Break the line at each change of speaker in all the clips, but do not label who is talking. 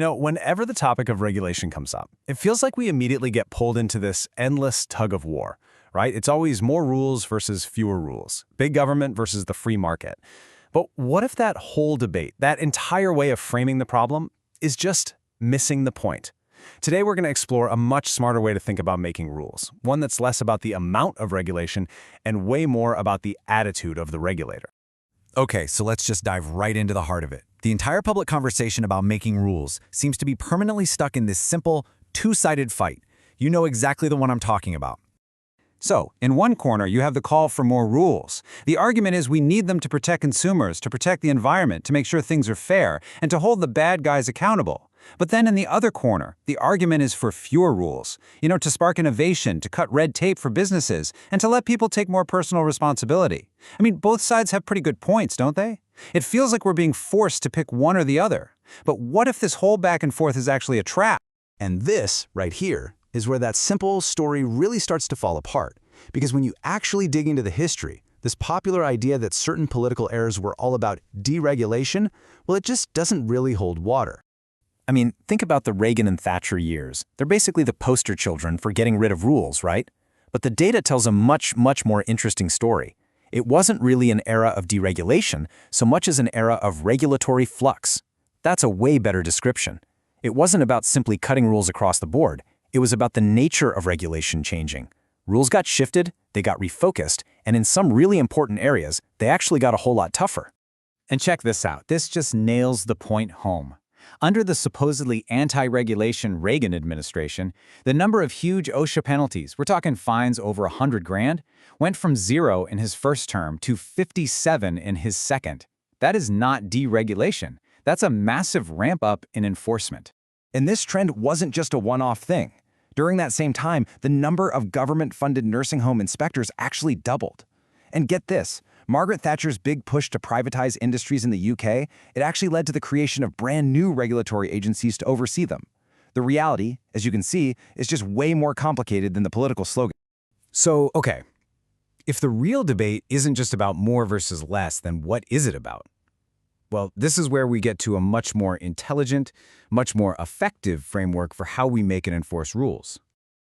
Whenever the topic of regulation comes up, it feels like we immediately get pulled into this endless tug of war, right? It's always more rules versus fewer rules, big government versus the free market. But what if that whole debate, that entire way of framing the problem, is just missing the point? Today, we're going to explore a much smarter way to think about making rules, one that's less about the amount of regulation and way more about the attitude of the regulator.
Okay, so let's just dive right into the heart of it. The entire public conversation about making rules seems to be permanently stuck in this simple, two-sided fight. You know exactly the one I'm talking about.
So, in one corner, you have the call for more rules. The argument is we need them to protect consumers, to protect the environment, to make sure things are fair, and to hold the bad guys accountable. But then in the other corner, the argument is for fewer rules, to spark innovation, to cut red tape for businesses, and to let people take more personal responsibility. I mean, both sides have pretty good points, don't they? It feels like we're being forced to pick one or the other. But what if this whole back and forth is actually a trap?
And this, right here, is where that simple story really starts to fall apart. Because when you actually dig into the history, this popular idea that certain political eras were all about deregulation, well, it just doesn't really hold water.
I mean, think about the Reagan and Thatcher years. They're basically the poster children for getting rid of rules, right? But the data tells a much more interesting story. It wasn't really an era of deregulation so much as an era of regulatory flux. That's a way better description. It wasn't about simply cutting rules across the board. It was about the nature of regulation changing. Rules got shifted, they got refocused, and in some really important areas, they actually got a whole lot tougher.
And check this out. This just nails the point home. Under the supposedly anti-regulation Reagan administration, the number of huge OSHA penalties, we're talking fines over 100 grand, went from 0 in his first term to 57 in his second. That is not deregulation. That's a massive ramp up in enforcement.
And this trend wasn't just a one-off thing. During that same time, the number of government-funded nursing home inspectors actually doubled. And get this, Margaret Thatcher's big push to privatize industries in the UK, it actually led to the creation of brand new regulatory agencies to oversee them. The reality, as you can see, is just way more complicated than the political slogan.
So, okay, if the real debate isn't just about more versus less, then what is it about? Well, this is where we get to a much more intelligent, much more effective framework for how we make and enforce rules.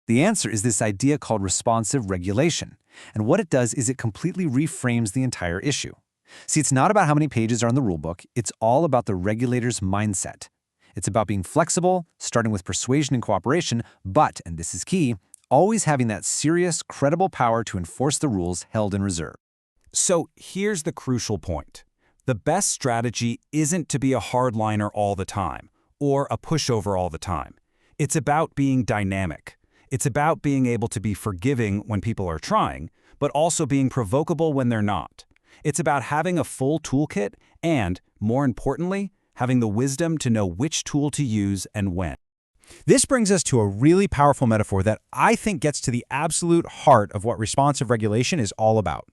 The answer is this idea called responsive regulation. And what it does is it completely reframes the entire issue. See, it's not about how many pages are in the rulebook. It's all about the regulator's mindset. It's about being flexible, starting with persuasion and cooperation, but, and this is key, always having that serious, credible power to enforce the rules held in reserve.
So here's the crucial point. The best strategy isn't to be a hardliner all the time, or a pushover all the time. It's about being dynamic. It's about being able to be forgiving when people are trying, but also being provocable when they're not. It's about having a full toolkit and, more importantly, having the wisdom to know which tool to use and when.
This brings us to a really powerful metaphor that I think gets to the absolute heart of what responsive regulation is all about.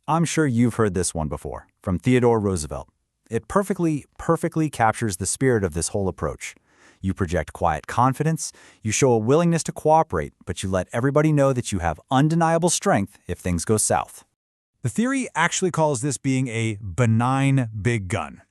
I'm sure you've heard this one before, from Theodore Roosevelt. It perfectly captures the spirit of this whole approach. You project quiet confidence, you show a willingness to cooperate, but you let everybody know that you have undeniable strength if things go south.
The theory actually calls this being a benign big gun.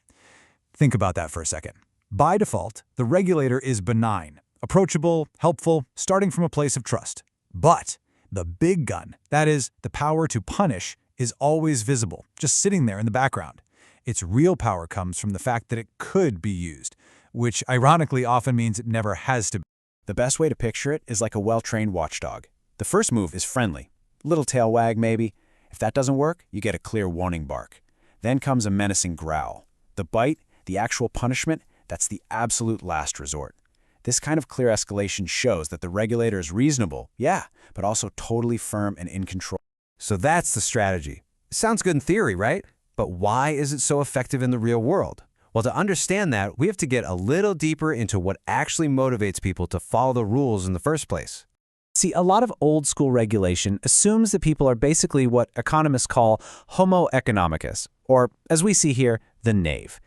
Think about that for a second. By default, the regulator is benign, approachable, helpful, starting from a place of trust. But the big gun, that is, the power to punish, is always visible, just sitting there in the background. Its real power comes from the fact that it could be used, which ironically often means it never has to be.
The best way to picture it is like a well-trained watchdog. The first move is friendly. Little tail wag, maybe. If that doesn't work, you get a clear warning bark. Then comes a menacing growl. The bite, the actual punishment, that's the absolute last resort. This kind of clear escalation shows that the regulator is reasonable, yeah, but also totally firm and in control.
So that's the strategy. Sounds good in theory, right? But why is it so effective in the real world? Well, to understand that, we have to get a little deeper into what actually motivates people to follow the rules in the first place.
See, a lot of old-school regulation assumes that people are basically what economists call homo economicus, or, as we see here, the knave.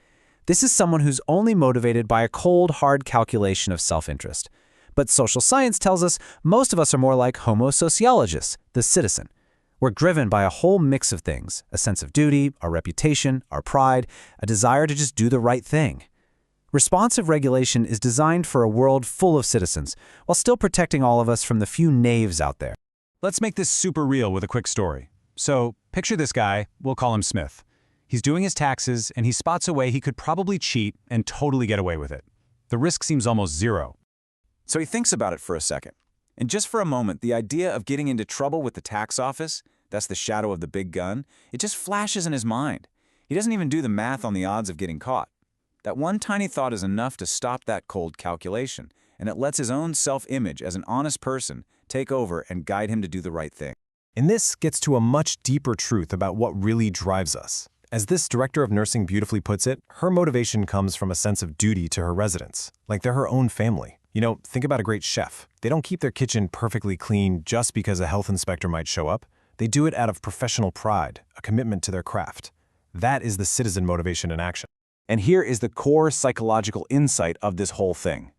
This is someone who's only motivated by a cold, hard calculation of self-interest. But social science tells us most of us are more like homo sociologists, the citizen. We're driven by a whole mix of things, a sense of duty, our reputation, our pride, a desire to just do the right thing. Responsive regulation is designed for a world full of citizens, while still protecting all of us from the few knaves out there.
Let's make this super real with a quick story. So, picture this guy, we'll call him Smith. He's doing his taxes, and he spots a way he could probably cheat and totally get away with it. The risk seems almost zero.
So he thinks about it for a second. And just for a moment, the idea of getting into trouble with the tax office, that's the shadow of the big gun, it just flashes in his mind. He doesn't even do the math on the odds of getting caught. That one tiny thought is enough to stop that cold calculation, and it lets his own self-image as an honest person take over and guide him to do the right thing.
And this gets to a much deeper truth about what really drives us. As this director of nursing beautifully puts it, her motivation comes from a sense of duty to her residents, like they're her own family. You know, think about a great chef. They don't keep their kitchen perfectly clean just because a health inspector might show up. They do it out of professional pride, a commitment to their craft. That is the citizen motivation in action.
And here is the core psychological insight of this whole thing.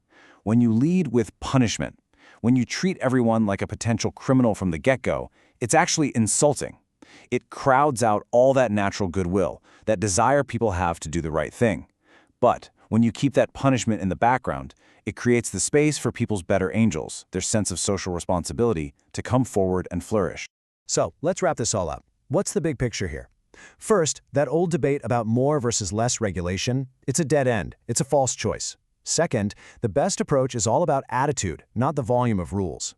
When you lead with punishment, when you treat everyone like a potential criminal from the get-go, it's actually insulting. It crowds out all that natural goodwill, that desire people have to do the right thing. But when you keep that punishment in the background, it creates the space for people's better angels, their sense of social responsibility, to come forward and flourish.
So, let's wrap this all up. What's the big picture here? First, that old debate about more versus less regulation, it's a dead end. It's a false choice. Second, the best approach is all about attitude, not the volume of rules.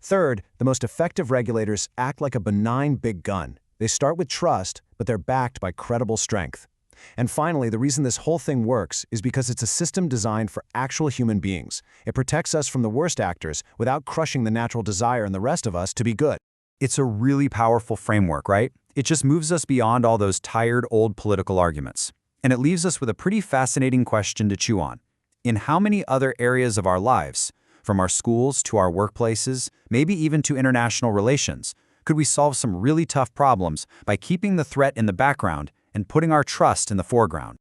Third, the most effective regulators act like a benign big gun. They start with trust, but they're backed by credible strength. And finally, the reason this whole thing works is because it's a system designed for actual human beings. It protects us from the worst actors without crushing the natural desire in the rest of us to be good.
It's a really powerful framework, right? It just moves us beyond all those tired old political arguments. And it leaves us with a pretty fascinating question to chew on. In how many other areas of our lives, from our schools to our workplaces, maybe even to international relations, could we solve some really tough problems by keeping the threat in the background and putting our trust in the foreground?